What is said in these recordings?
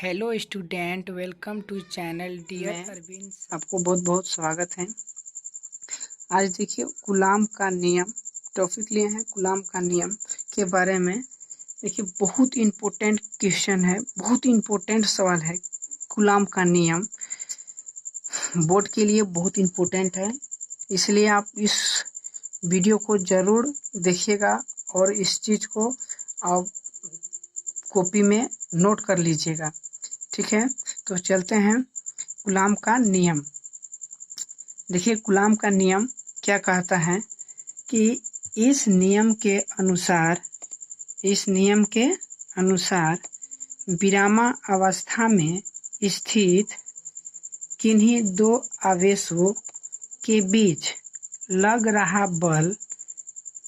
Hello student, welcome to channel dear में अरविंद। आपको बहुत बहुत स्वागत है। आज देखिए गुलाम का नियम टॉपिक लिए हैं। गुलाम का नियम के बारे में देखिए बहुत इम्पोर्टेंट क्वेश्चन है, बहुत इम्पोर्टेंट सवाल है। गुलाम का नियम बोर्ड के लिए बहुत इम्पोर्टेंट है, इसलिए आप इस वीडियो को ज़रूर देखिएगा और इस चीज़ को आप कॉपी में नोट कर लीजिएगा। ठीक है, तो चलते हैं गुलाम का नियम। देखिए गुलाम का नियम क्या कहता है कि इस नियम के अनुसार विरामावस्था में स्थित किन्हीं दो आवेशों के बीच लग रहा बल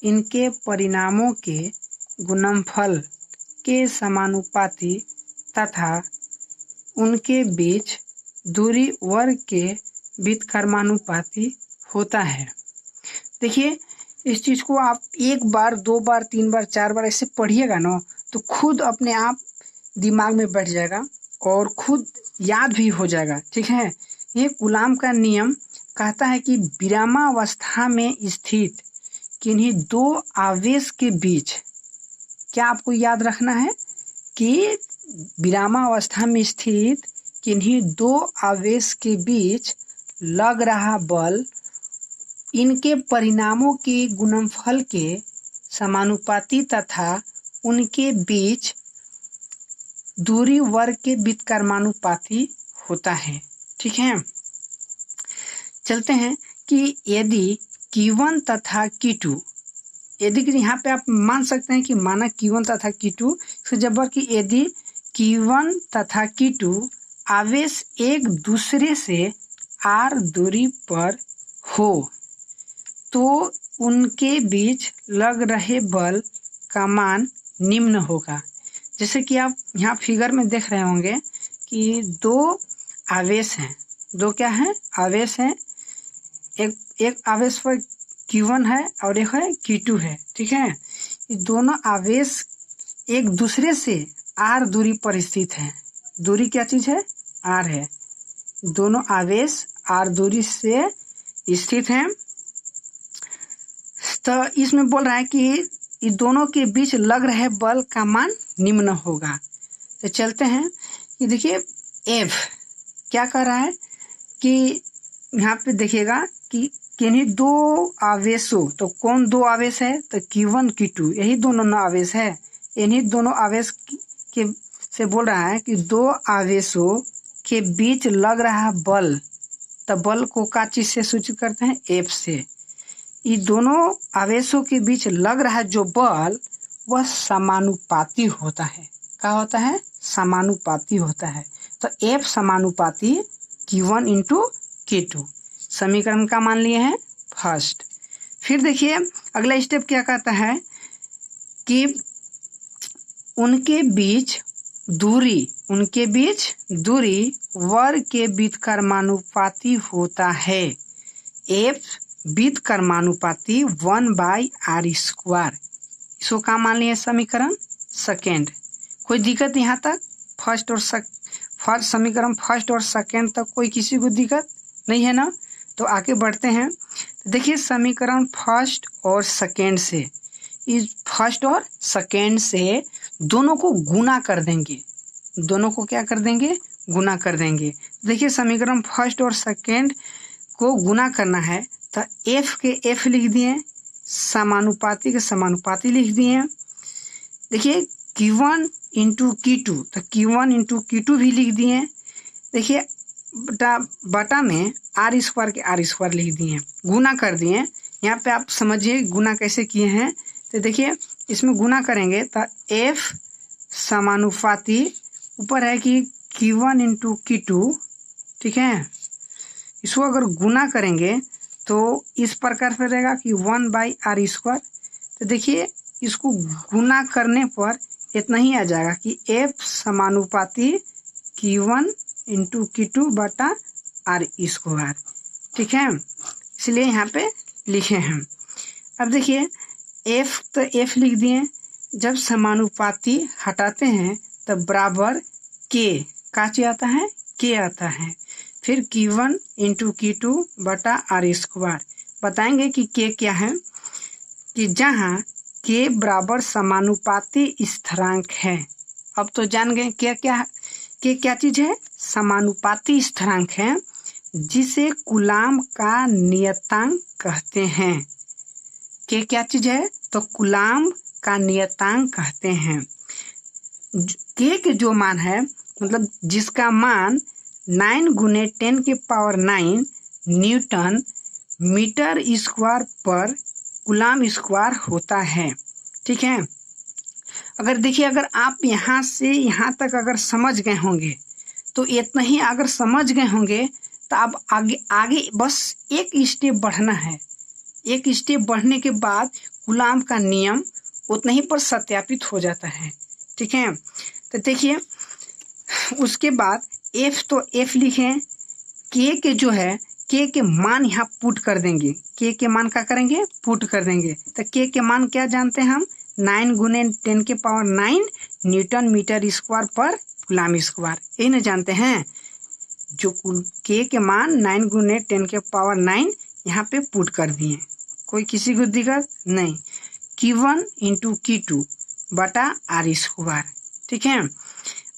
इनके परिणामों के गुणनफल के समानुपाती तथा उनके बीच दूरी वर्ग के व्युत्क्रमानुपाती होता है। देखिए इस चीज़ को आप एक बार, दो बार, तीन बार, चार बार ऐसे पढ़िएगा ना तो खुद अपने आप दिमाग में बैठ जाएगा और खुद याद भी हो जाएगा। ठीक है, ये गुलाम का नियम कहता है कि विरामावस्था में स्थित किन्हीं दो आवेश के बीच, क्या आपको याद रखना है कि विरामावस्था में स्थित किन्हीं दो आवेश के बीच लग रहा बल इनके परिणामों के गुणनफल के समानुपाती तथा उनके बीच दूरी वर्ग के व्युत्क्रमानुपाती होता है। ठीक है, चलते हैं कि यदि Q1 तथा Q2, यदि कि यहाँ पे आप मान सकते हैं कि माना Q1 तथा Q2 से जबर कि यदि Q1 तथा Q2 आवेश एक दूसरे से r दूरी पर हो तो उनके बीच लग रहे बल का मान निम्न होगा। जैसे कि आप यहाँ फिगर में देख रहे होंगे कि दो आवेश हैं, दो क्या हैं, आवेश हैं। एक आवेश पर Q1 है और एक है Q2 है। ठीक है, ये दोनों आवेश एक दूसरे से r दूरी पर स्थित है। दूरी क्या चीज है, r है। दोनों आवेश r दूरी से स्थित हैं। तो इसमें बोल रहा है कि इस दोनों के बीच लग रहे बल का मान निम्न होगा। तो चलते हैं कि देखिए F क्या कर रहा है कि यहाँ पे देखिएगा कि किन्हीं दो आवेशों, तो कौन दो आवेश है, तो Q1 Q2 यही दोनों आवेश है। इन्हीं दोनों आवेश के से बोल रहा है कि दो आवेशों के बीच लग रहा बल, तो बल को क्या चीज से सूचित करते हैं, F से। ये दोनों आवेशों के बीच लग रहा जो बल वह समानुपाती होता है। क्या होता है, समानुपाती होता है। तो F समानुपाती Q1 इंटू Q2 समीकरण का मान लिए हैं फर्स्ट। फिर देखिए अगला स्टेप क्या कहता है कि उनके बीच दूरी वर्ग के व्युत्क्रमानुपाती होता है। F व्युत्क्रमानुपाती 1/r²। इसको क्या मान लिया समीकरण सेकेंड। कोई दिक्कत यहाँ तक, फर्स्ट समीकरण फर्स्ट और सेकेंड तक कोई किसी को दिक्कत नहीं है ना। तो आगे बढ़ते हैं। देखिए समीकरण फर्स्ट और सेकेंड से, इस फर्स्ट और सेकेंड से दोनों को गुना कर देंगे। दोनों को क्या कर देंगे, गुना कर देंगे। देखिए समीकरण फर्स्ट और सेकेंड को गुना करना है तो F के F लिख दिए, समानुपाती के समानुपाती लिख दिए। देखिए Q1 इंटू Q2, तो Q1 इंटू Q2 भी लिख दिए। देखिए बटा में r² के r² लिख दिए, गुना कर दिए। यहाँ पे आप समझिए गुना कैसे किए हैं। तो देखिए इसमें गुना करेंगे तो F समानुपाती ऊपर है कि Q1 इंटू Q2। ठीक है, इसको अगर गुना करेंगे तो इस प्रकार से रहेगा कि 1/r²। तो देखिए इसको गुना करने पर इतना ही आ जाएगा कि F समानुपाती Q1 इंटू Q2 बटा r²। ठीक है, इसलिए यहाँ पे लिखे हैं। अब देखिए F तो F लिख दिए, जब समानुपाती हटाते हैं तब बराबर K, काचे आता है, के आता है। फिर Q1 इंटू Q2 बटा आर स्क्वायर। बताएंगे कि के क्या है, कि जहाँ के बराबर समानुपाती स्थिरांक है। अब तो जान गए क्या क्या है, के क्या चीज है, समानुपाती स्थिरांक है, जिसे कूलाम का नियतांक कहते हैं। के क्या चीज है, तो कूलाम का नियतांक कहते हैं। के जो मान है, मतलब जिसका मान 9 गुने 10 के पावर 9 न्यूटन मीटर स्क्वायर पर कूलाम स्क्वायर होता है। ठीक है, अगर देखिए, अगर आप यहाँ से यहाँ तक अगर समझ गए होंगे तो इतना ही अगर समझ गए होंगे तो अब आगे आगे बस एक स्टेप बढ़ना है। एक स्टेप बढ़ने के बाद कूलाम का नियम उतना ही पर सत्यापित हो जाता है। ठीक है, तो देखिए उसके बाद एफ, तो एफ लिखें, के जो है के के मान यहाँ पुट कर देंगे। के मान क्या करेंगे, पुट कर देंगे। तो के मान क्या जानते हैं हम, 9 गुने 10 के पावर 9 न्यूटन मीटर स्क्वायर पर कूलाम स्क्वायर, यही ना जानते हैं। जो के मान 9 गुने 10 के पावर 9 यहाँ पे पुट कर दिए, कोई किसी को दिक्कत नहीं। Q1 इंटू Q2 बटा आर स्क्वायर। ठीक है,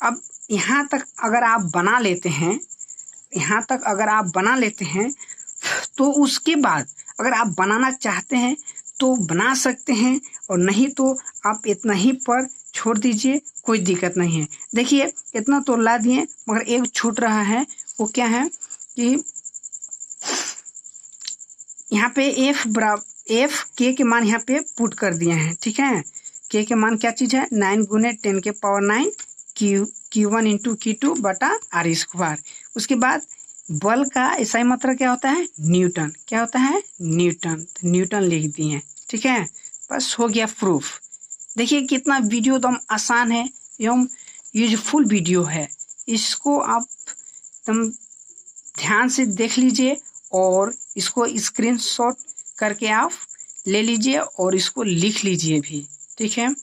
अब यहाँ तक अगर आप बना लेते हैं, यहाँ तक अगर आप बना लेते हैं तो उसके बाद अगर आप बनाना चाहते हैं तो बना सकते हैं, और नहीं तो आप इतना ही पर छोड़ दीजिए, कोई दिक्कत नहीं है। देखिए इतना तो ला दिए, मगर एक छूट रहा है, वो क्या है कि यहाँ पे एफ के मान यहाँ पे पुट कर दिए हैं। ठीक है, के मान क्या चीज है, 9 गुने 10 के पावर 9 Q1 इंटू Q2 बटा आर स्क्वायर। उसके बाद बल का ऐसा ही मतलब क्या होता है, न्यूटन। क्या होता है, न्यूटन। तो न्यूटन लिख दिए। ठीक है, बस हो गया प्रूफ। देखिए कितना वीडियो एकदम आसान है एवं यूजफुल वीडियो है। इसको आप एकदम ध्यान से देख लीजिए और इसको स्क्रीनशॉट करके आप ले लीजिए और इसको लिख लीजिए भी। ठीक है।